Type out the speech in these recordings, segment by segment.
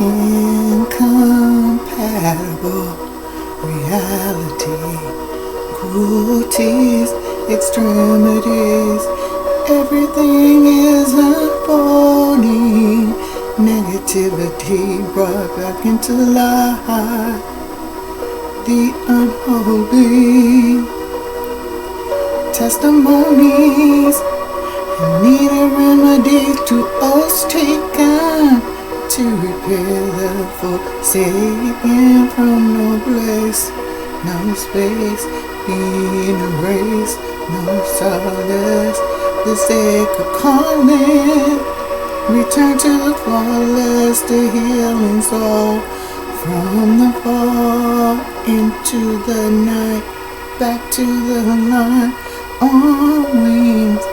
incompatible reality, cruelties, extremities, everything is unfolding. Negativity brought back into life, the unholy testimonies, needed remedies to us taken to repair the forsaken from no place, no space, being erased, no solace, the sake of calling, return to the flawless, the healing soul, from the fall into the night, back to the light, on wings,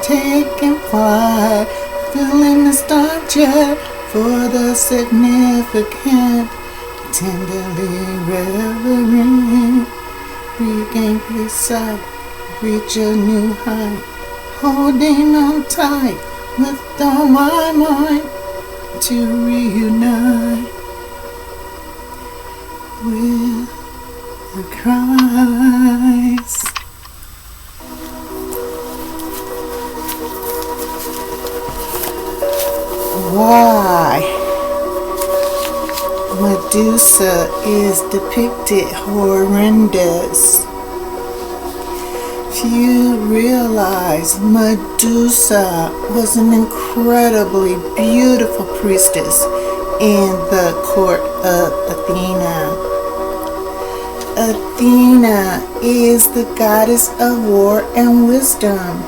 taking flight, feeling nostalgia for the significant, tenderly reverent, regain peace sight, reach a new height, holding on tight with all my mind to reunite with the Christ. Why Medusa is depicted horrendous. Few realize Medusa was an incredibly beautiful priestess in the court of Athena. Athena is the goddess of war and wisdom.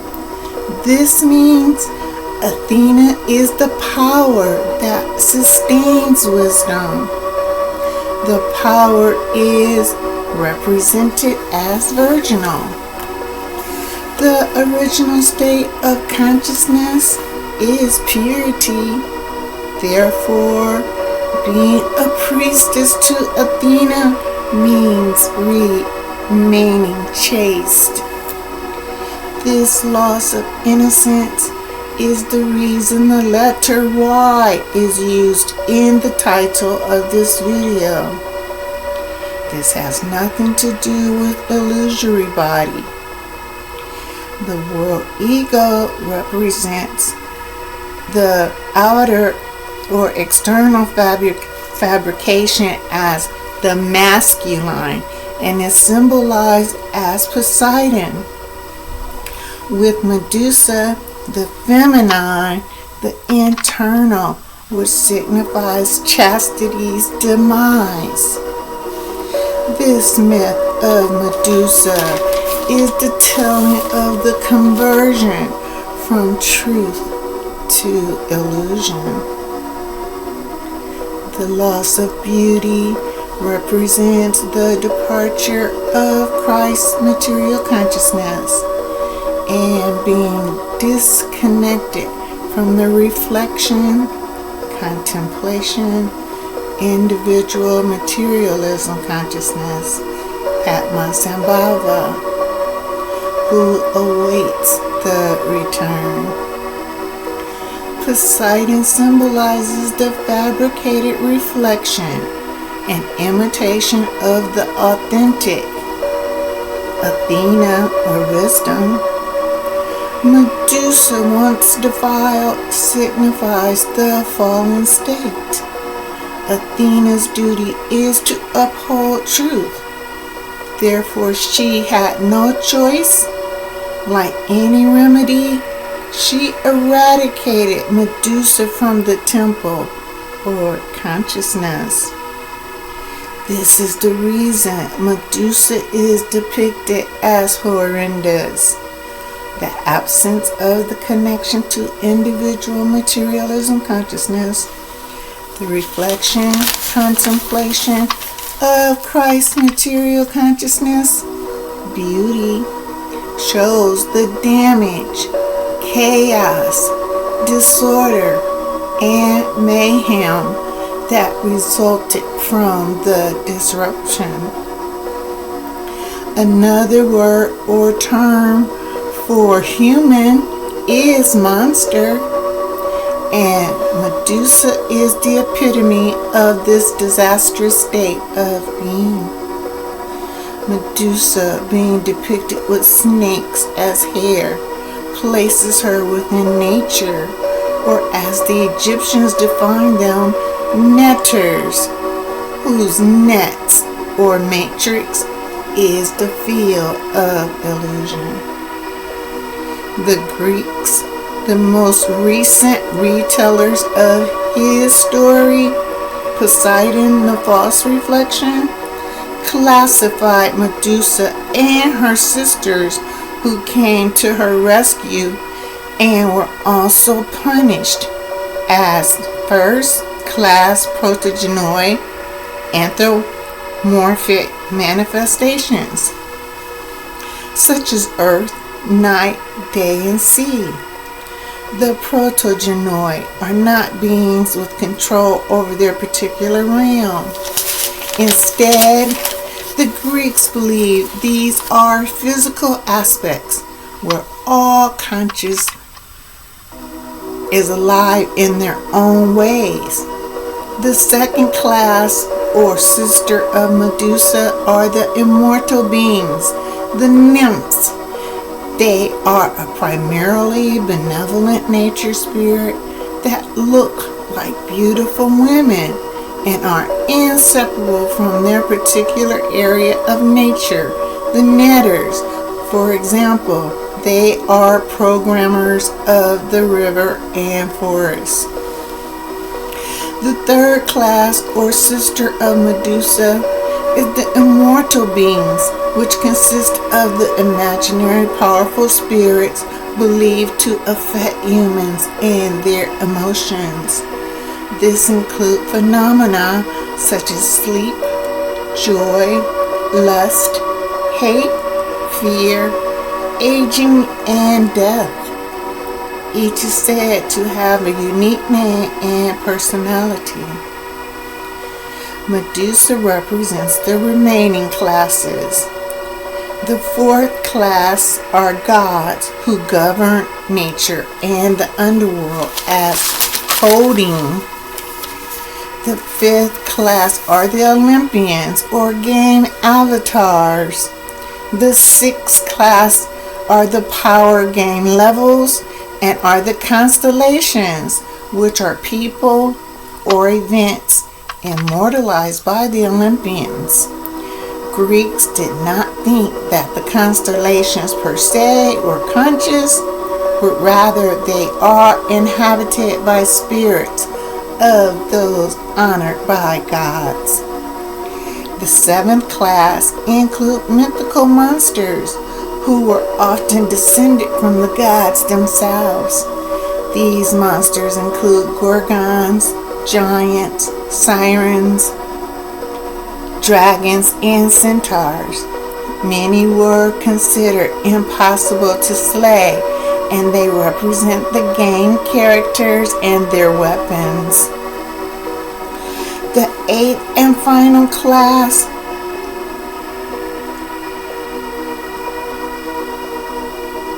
This means Athena is the power that sustains wisdom. The power is represented as virginal. The original state of consciousness is purity. Therefore, being a priestess to Athena means remaining chaste. This loss of innocence is the reason the letter Y is used in the title of this video. This has nothing to do with illusory body. The world ego represents the outer or external fabrication as the masculine and is symbolized as Poseidon. With Medusa, the feminine, the internal, which signifies chastity's demise. This myth of Medusa is the telling of the conversion from truth to illusion. The loss of beauty represents the departure of Christ's material consciousness and being disconnected from the reflection, contemplation, individual materialism consciousness, Padmasambhava, who awaits the return. Poseidon symbolizes the fabricated reflection and imitation of the authentic. Athena, or wisdom. Medusa, once defiled, signifies the fallen state. Athena's duty is to uphold truth. Therefore, she had no choice. Like any remedy, she eradicated Medusa from the temple or consciousness. This is the reason Medusa is depicted as horrendous. The absence of the connection to individual materialism consciousness, the reflection, contemplation of Christ's material consciousness, beauty, shows the damage, chaos, disorder, and mayhem that resulted from the disruption. Another word or term for human is monster, and Medusa is the epitome of this disastrous state of being. Medusa, being depicted with snakes as hair, places her within nature, or as the Egyptians defined them, netters, whose nets or matrix is the field of illusion. The Greeks, the most recent retellers of his story, Poseidon, the false reflection, classified Medusa and her sisters who came to her rescue and were also punished as first-class protogenoi anthropomorphic manifestations, such as earth, night, day, and sea. The protogenoi are not beings with control over their particular realm. Instead, the Greeks believed these are physical aspects where all conscious is alive in their own ways. The second class or sister of Medusa are the immortal beings, the nymphs. They are a primarily benevolent nature spirit that look like beautiful women and are inseparable from their particular area of nature. The netters, for example, they are programmers of the river and forest. The third class or sister of Medusa is the immortal beings, which consist of the imaginary powerful spirits believed to affect humans and their emotions. This includes phenomena such as sleep, joy, lust, hate, fear, aging, and death. Each is said to have a unique name and personality. Medusa represents the remaining classes. The fourth class are gods who govern nature and the underworld as coding. The fifth class are the Olympians or game avatars. The sixth class are the power game levels and are the constellations, which are people or events immortalized by the Olympians. Greeks did not think that the constellations per se were conscious, but rather they are inhabited by spirits of those honored by gods. The seventh class include mythical monsters who were often descended from the gods themselves. These monsters include gorgons, giants, sirens, dragons, and centaurs. Many were considered impossible to slay, and they represent the game characters and their weapons. The eighth and final class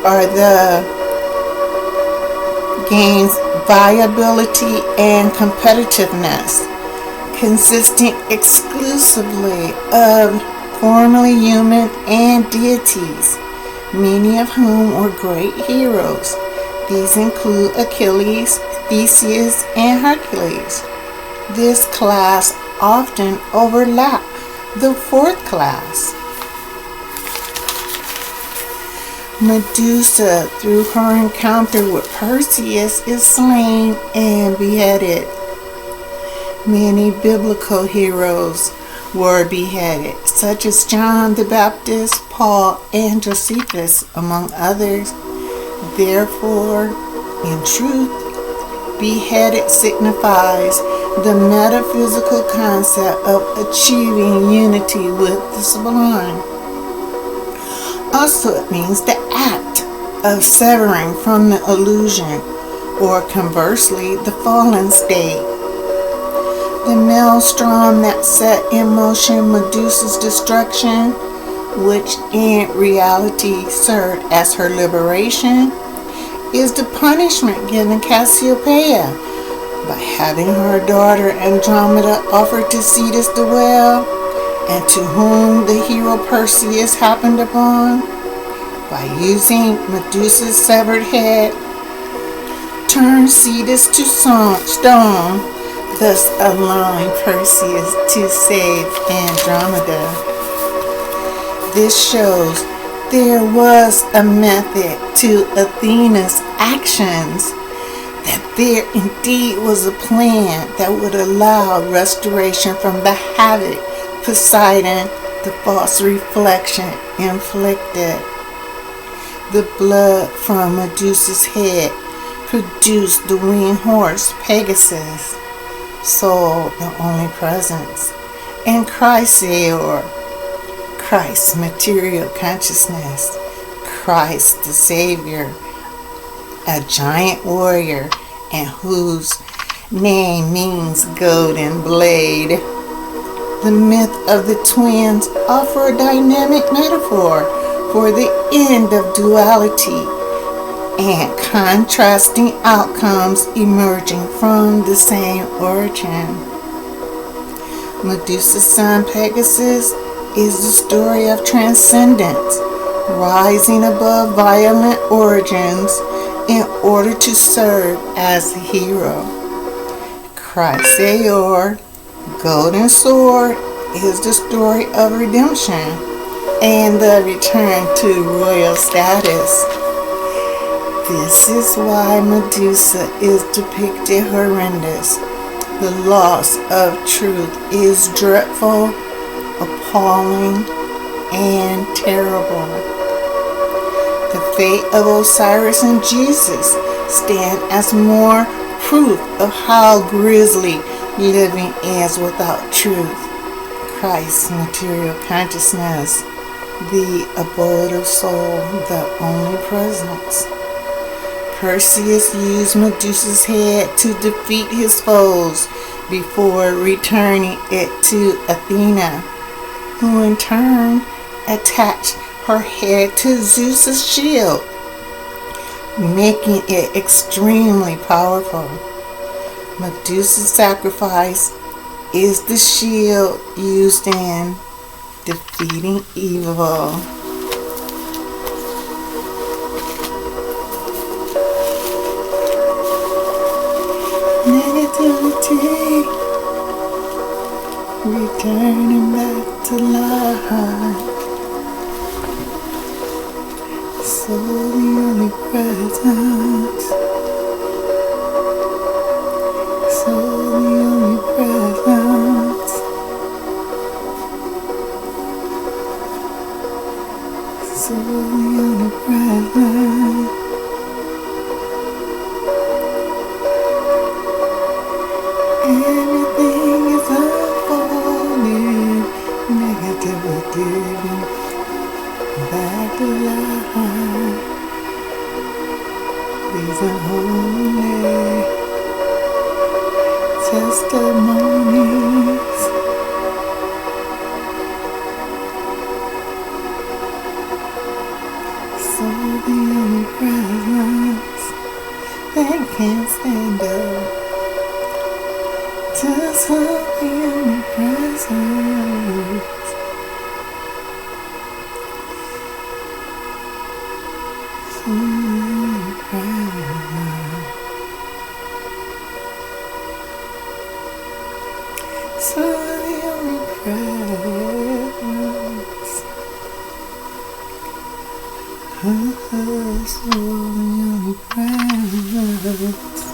are the game's viability and competitiveness, consisting exclusively of formerly human and deities, many of whom were great heroes. These include Achilles, Theseus, and Hercules. This class often overlapped the fourth class. Medusa, through her encounter with Perseus, is slain and beheaded. Many biblical heroes were beheaded, such as John the Baptist, Paul, and Josephus, among others. Therefore, in truth, beheaded signifies the metaphysical concept of achieving unity with the sublime. Also, it means the act of severing from the illusion, or conversely, the fallen state. The maelstrom that set in motion Medusa's destruction, which in reality served as her liberation, is the punishment given Cassiopeia by having her daughter Andromeda offered to Cetus the well, and to whom the hero Perseus happened upon, by using Medusa's severed head, turned Cetus to stone, thus allowing Perseus to save Andromeda. This shows there was a method to Athena's actions, that there indeed was a plan that would allow restoration from the havoc Poseidon, the false reflection, inflicted. The blood from Medusa's head produced the winged horse Pegasus, soul the only presence, and Chrysaor, Christ's material consciousness, Christ the Savior, a giant warrior, and whose name means golden blade. The myth of the twins offer a dynamic metaphor for the end of duality and contrasting outcomes emerging from the same origin. Medusa's son Pegasus is the story of transcendence, rising above violent origins in order to serve as a hero. Chrysaor, golden sword, is the story of redemption and the return to royal status. This is why Medusa is depicted horrendous. The loss of truth is dreadful, appalling, and terrible. The fate of Osiris and Jesus stand as more proof of how grisly living is without truth. Christ's material consciousness, the abode of soul, the only presence. Perseus used Medusa's head to defeat his foes before returning it to Athena, who in turn attached her head to Zeus's shield, making it extremely powerful. Medusa's sacrifice is the shield used in defeating evil. Negativity, returning back to life. So the only presence. So the only presence. So the only presence. Everything is unfolding. Negativity, back to life. These are holy testimonies. So the only presence that can't stand up. Just so the only presence. So the only presence. So the only presence. So the only presence.